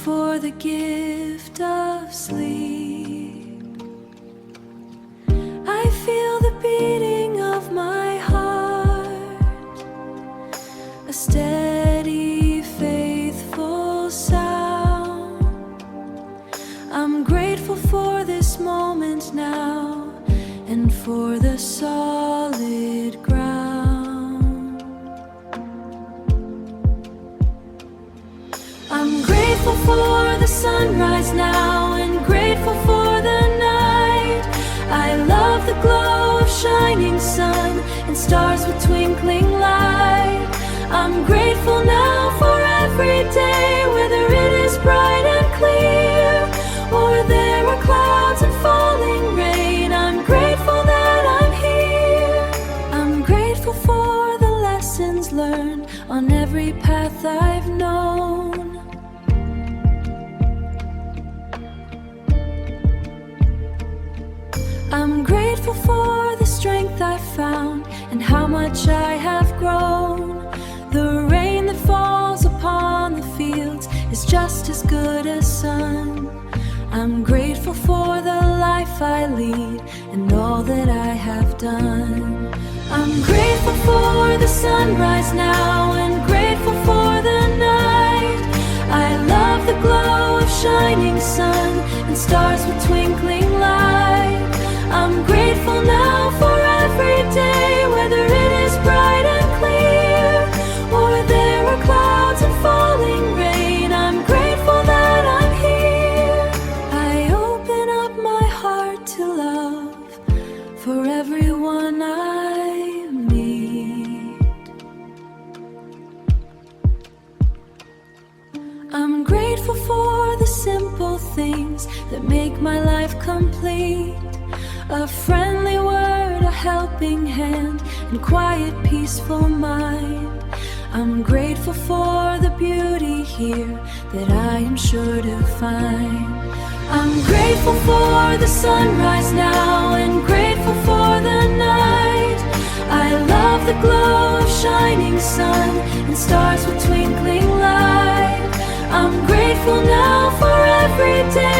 for the gift of sleep. I feel the beating of my heart, a steady, faithful sound. I'm grateful for this moment now, and for the solid ground. I'm grateful for the sunrise now, and grateful for the night. I love the glow of shining sun and stars with twinkling light. I'm grateful now for every day, whether it is bright and clear, or there are clouds and falling rain. I'm grateful that I'm here. I'm grateful for the lessons learned on every path I've known. I'm grateful for the strength I found and how much I have grown. The rain that falls upon the fields is just as good as sun. I'm grateful for the life I lead and all that I have done. I'm grateful for the sunrise now, and grateful for the night. I love the glow of shining sun and stars with twinkling light. I'm grateful now for every day, whether it is bright and clear, or there are clouds and falling rain. I'm grateful that I'm here. I open up my heart to love for everyone I meet. I'm grateful for the simple things that make my life complete. A friendly word, a helping hand, and quiet, peaceful mind. I'm grateful for the beauty here that I am sure to find. I'm grateful for the sunrise now, and grateful for the night. I love the glow of shining sun and stars with twinkling light. I'm grateful now for every day,